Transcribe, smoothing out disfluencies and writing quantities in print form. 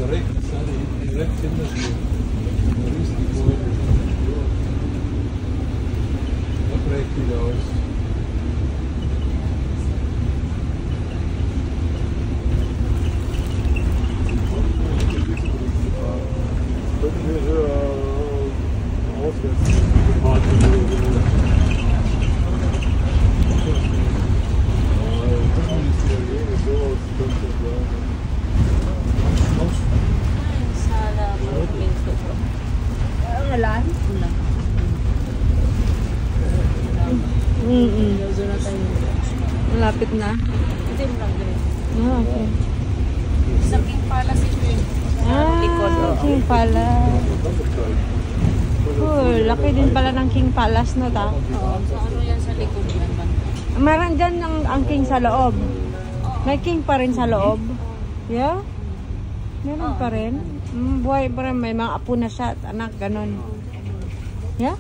Direkt, das war direkt hinter dir. Da ist die Gebäude. Da prägt die aus. Malapit na. Ah, okay. Sa King Palace ito yun. King Palace. Cool. Laki din pala ng King Palace, no, ta? Oo. So ano yan sa likod yan ba? Meron dyan ang King sa loob. May King pa rin sa loob. Yeah? Meron pa rin. Buhay pa rin. May mga apo na siya at anak, ganun. Yeah?